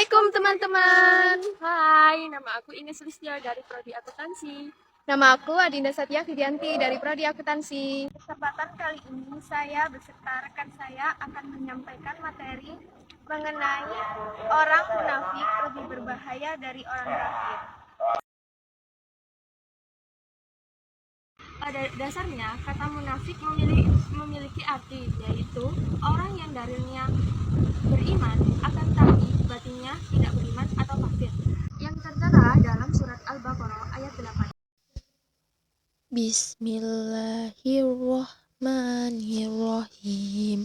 Assalamualaikum teman-teman. Hai, nama aku Ines Listia dari Prodi Akuntansi. Nama aku Adinda Satya Fidianti dari Prodi Akuntansi. Kesempatan kali ini saya beserta rekan saya akan menyampaikan materi mengenai orang munafik lebih berbahaya dari orang kafir. Pada dasarnya, kata munafik memiliki arti, yaitu orang yang dalilnya beriman akan tapi batinnya tidak beriman atau kafir, yang tertera dalam surat Al-Baqarah ayat 8. Bismillahirrahmanirrahim.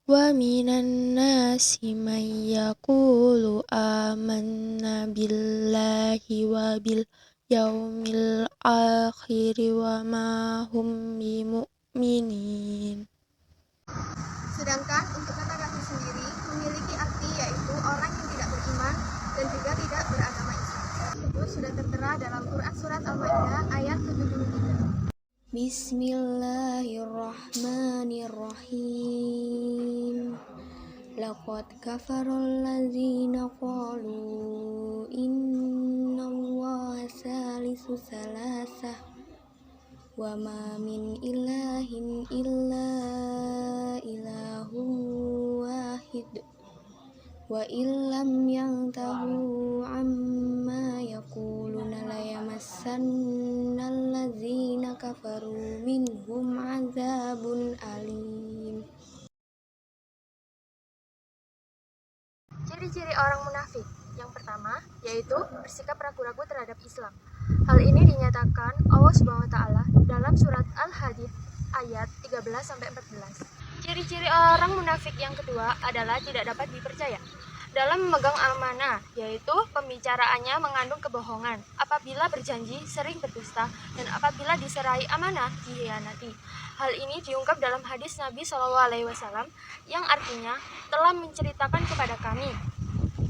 Wa minan nasi may yaqulu amanna billahi wa bil yaumil akhir wa ma hum bimu'minin. Sedangkan untuk kata kafir sendiri memiliki arti yaitu orang yang tidak beriman dan juga tidak beragama Islam. Tersebut sudah tertera dalam Quran surat Al-Maidah ayat 73. Bismillahirrahmanirrahim. Laqad kafarul ladzina qalu innallaha salisu salasah wa ma min ilahin illa ilahun wahid wa illam yantahu amma yaquluna la yamassannal ladzina kafaru minhum azabun alim. Ciri-ciri orang munafik. Yang pertama, yaitu bersikap ragu-ragu terhadap Islam. Hal ini dinyatakan Allah Subhanahu wa taala dalam surat Al-Hadid ayat 13-14. Ciri-ciri orang munafik yang kedua adalah tidak dapat dipercaya dalam memegang amanah, yaitu pembicaraannya mengandung kebohongan. Apabila berjanji sering berdusta dan apabila diserahi amanah dikhianati. Hal ini diungkap dalam hadis Nabi SAW yang artinya telah menceritakan kepada kami.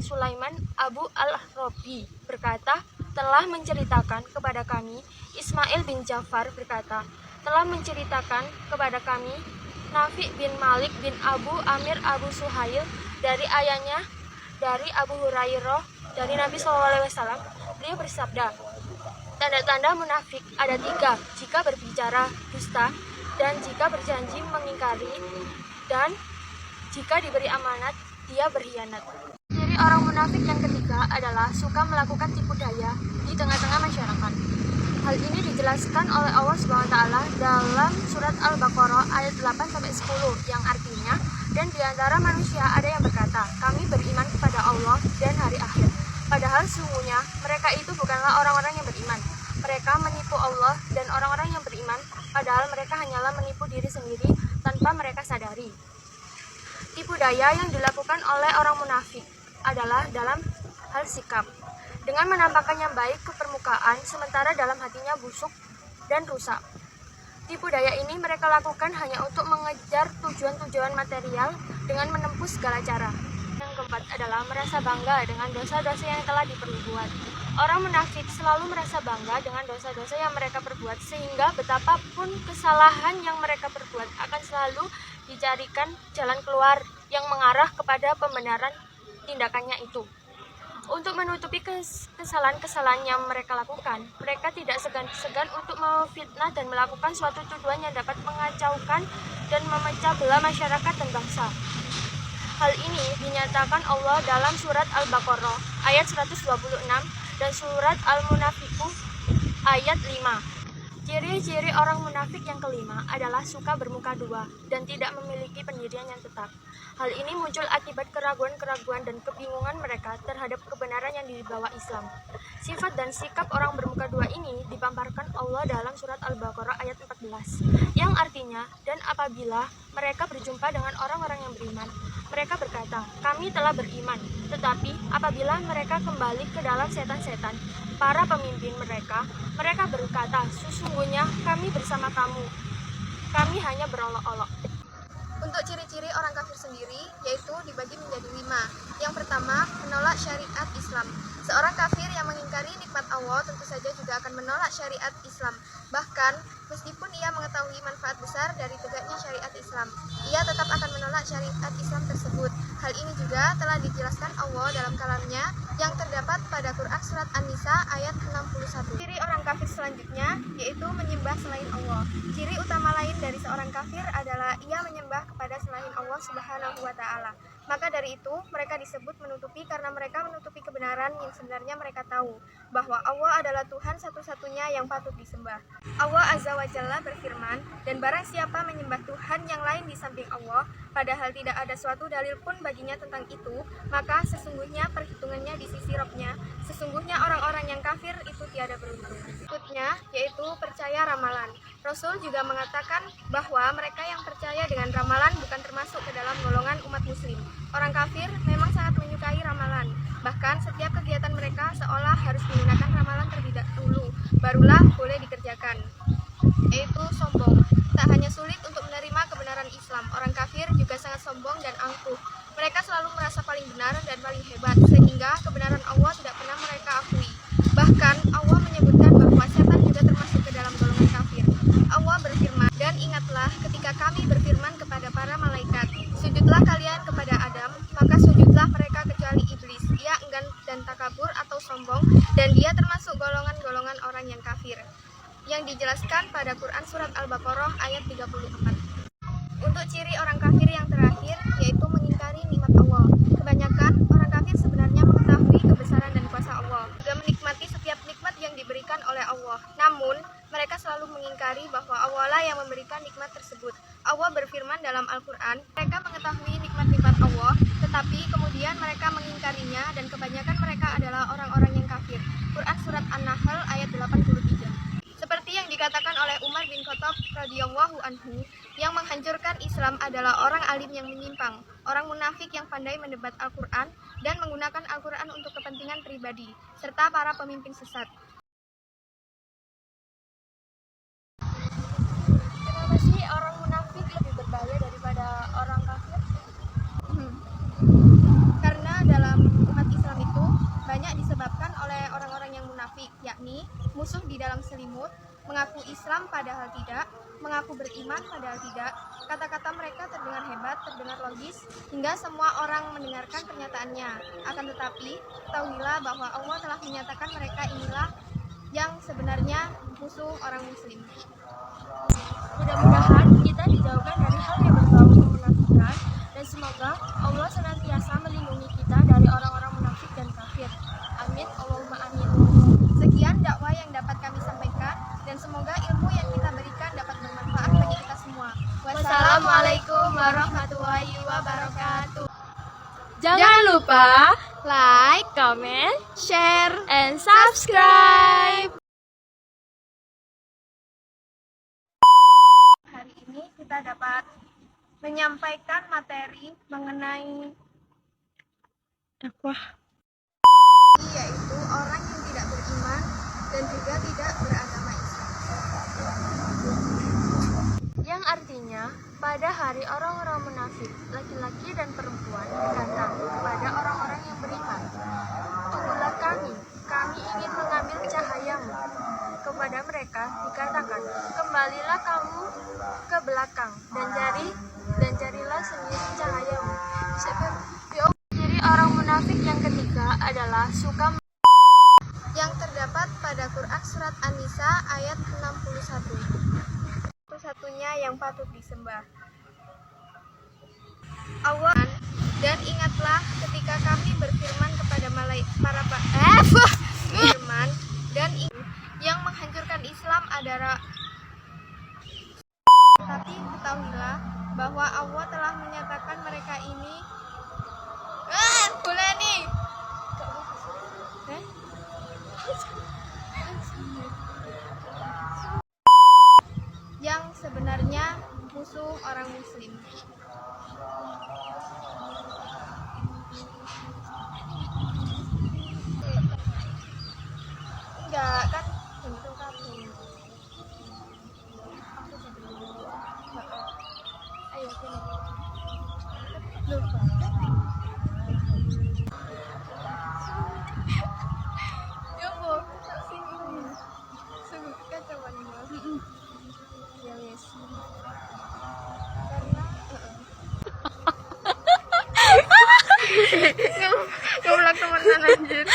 Sulaiman Abu Al-Robi berkata, telah menceritakan kepada kami. Ismail bin Ja'far berkata, telah menceritakan kepada kami. Nafi bin Malik bin Abu Amir Abu Suhail dari ayahnya dari Abu Hurairah dari Nabi SAW, beliau bersabda, tanda-tanda munafik ada 3, jika berbicara dusta, dan jika berjanji mengingkari, dan jika diberi amanat, dia berkhianat. Ciri orang munafik yang ketiga adalah suka melakukan tipu daya di tengah-tengah masyarakat. Hal ini dijelaskan oleh Allah SWT dalam surat Al-Baqarah ayat 8-10 yang artinya, dan di antara manusia ada yang berkata, kami beriman kepada Allah dan hari akhir. Padahal sesungguhnya mereka itu bukanlah orang-orang yang beriman. Mereka menipu Allah dan orang-orang yang beriman, padahal mereka hanyalah menipu diri sendiri tanpa mereka sadari. Tipu daya yang dilakukan oleh orang munafik adalah dalam hal sikap, dengan menampakkan yang baik ke permukaan, sementara dalam hatinya busuk dan rusak. Tipu daya ini mereka lakukan hanya untuk mengejar tujuan-tujuan material dengan menempuh segala cara. Yang keempat adalah merasa bangga dengan dosa-dosa yang telah diperbuat. Orang munafik selalu merasa bangga dengan dosa-dosa yang mereka perbuat, sehingga betapapun kesalahan yang mereka perbuat akan selalu dicarikan jalan keluar yang mengarah kepada pembenaran tindakannya itu. Untuk menutupi kesalahan-kesalahan yang mereka lakukan, mereka tidak segan-segan untuk memfitnah dan melakukan suatu tuduhan yang dapat mengacaukan dan memecah belah masyarakat dan bangsa. Hal ini dinyatakan Allah dalam surat Al-Baqarah ayat 126 dan surat Al-Munafiqun ayat 5. Ciri-ciri orang munafik yang kelima adalah suka bermuka dua dan tidak memiliki pendirian yang tetap. Hal ini muncul akibat keraguan-keraguan dan kebingungan mereka terhadap kebenaran yang dibawa Islam. Sifat dan sikap orang bermuka dua ini dipaparkan Allah dalam surat Al-Baqarah ayat 14, yang artinya, dan apabila mereka berjumpa dengan orang-orang yang beriman, mereka berkata, kami telah beriman. Tetapi apabila mereka kembali ke dalam setan-setan, para pemimpin mereka berkata, sesungguhnya kami bersama kamu. Kami hanya berolok-olok. Untuk ciri-ciri orang kafir sendiri yaitu dibagi menjadi 5. Yang pertama, menolak syariat Islam. Seorang kafir yang mengingkari nikmat Allah tentu saja juga akan menolak syariat Islam. Bahkan Meskipun ia mengetahui manfaat besar dari tegaknya syariat Islam, ia tetap akan menolak syariat Islam tersebut. Hal ini juga telah dijelaskan Allah dalam kalamnya yang terdapat pada Quran Surat An-Nisa ayat 61. Ciri orang kafir selanjutnya yaitu menyembah selain Allah. Ciri utama lain dari seorang kafir adalah ia menyembah kepada selain Allah Subhanahu wa Ta'ala. Maka dari itu, mereka disebut menutupi karena mereka menutupi kebenaran yang sebenarnya mereka tahu, bahwa Allah adalah Tuhan satu-satunya yang patut disembah. Allah Azza wa Jalla berfirman, dan barang siapa menyembah Tuhan yang lain di samping Allah, padahal tidak ada suatu dalil pun baginya tentang itu, maka sesungguhnya perhitungannya di sisi Rabb-nya, sesungguhnya orang-orang yang kafir itu tiada beruntung. Berikutnya, yaitu percaya ramalan. Rasul juga mengatakan bahwa mereka yang percaya dengan ramalan bukan termasuk ke dalam golongan umat muslim. Orang kafir memang sangat menyukai ramalan. Bahkan setiap kegiatan mereka seolah harus menggunakan ramalan terlebih dahulu, barulah boleh dikerjakan. Yaitu sombong. Tak hanya sulit untuk menerima kebenaran Islam, orang kafir juga sangat sombong dan angkuh. Mereka selalu merasa paling benar dan paling hebat, sehingga kebenaran Allah tidak pernah mereka akui. Bahkan Allah menyebutkan bahwa setan juga termasuk ke dalam golongan kafir. Allah berfirman, dan ingatlah ketika kami berfirman kepada para malaikat, sujudlah kalian kepada Adam, maka sujudlah mereka kecuali iblis. Ia enggan dan takabur atau sombong, dan dia termasuk golongan-golongan orang yang kafir, yang dijelaskan pada Quran Surat Al-Baqarah ayat 34. Untuk ciri orang kafir yang terakhir, yaitu mengingkari nikmat Allah. Kebanyakan orang kafir sebenarnya mengetahui kebesaran dan kuasa Allah, juga menikmati setiap nikmat yang diberikan oleh Allah. Namun, mereka selalu mengingkari bahwa Allah lah yang memberikan nikmat tersebut. Allah berfirman dalam Al-Quran, mereka mengetahui nikmat-nikmat Allah, tetapi kemudian mereka mengingkarinya, dan kebanyakan mereka adalah orang-orang yang kafir. Quran Surat An-Nahl ayat 83. Seperti yang dikatakan oleh Umar bin Khattab radhiyallahu anhu, yang menghancurkan Islam adalah orang alim yang menyimpang, orang munafik yang pandai mendebat Al-Quran dan menggunakan Al-Quran untuk kepentingan pribadi, serta para pemimpin sesat. Kenapa sih orang munafik lebih berbahaya daripada orang kafir? Karena dalam umat Islam itu banyak disebabkan oleh orang-orang yang munafik, yakni musuh di dalam selimut, mengaku Islam padahal tidak, mengaku beriman padahal tidak. Kata-kata mereka terdengar hebat, terdengar logis, hingga semua orang mendengarkan pernyataannya. Akan tetapi, ketahuilah bahwa Allah telah menyatakan mereka inilah yang sebenarnya musuh orang muslim. Mudah-mudahan kita dijauhkan dari hal yang berbau kemunafikan, dan semoga Allah senantiasa melindungi kita dari orang-orang munafik dan kafir. Amin, Allahumma amin. Sekian dakwah yang dapat kami sampaikan, dan semoga ilmu yang kita berikan dapat bermanfaat bagi kita semua. Wassalamualaikum warahmatullahi wabarakatuh. Jangan lupa Like, comment, share, and subscribe. Hari ini kita dapat menyampaikan materi mengenai Dakwah. yaitu orang yang tidak beriman dan juga tidak beragama Islam. Yang artinya, pada hari orang-orang munafik, laki-laki dan perempuan berkata kepada orang-orang yang beriman, tunggulah kami ingin mengambil cahayamu. Kepada mereka dikatakan, kembalilah kamu ke belakang dan carilah sendiri cahayamu. Jadi orang munafik yang ketiga adalah suka Yang terdapat pada Quran Surat An-Nisa ayat 61. Satu-satunya yang patut disembah. Allah, dan ingatlah ketika kami berfirman kepada firman dan yang menghancurkan Islam adalah, tapi ketahuilah bahwa Allah telah menyatakan mereka ini boleh nih yang sebenarnya musuh orang muslim. Enggak kan bentuk kamu. Ayo sini. Lupa. Ya bu, sini. Sungguh kacauan ini. Ngeblok temenan anjir.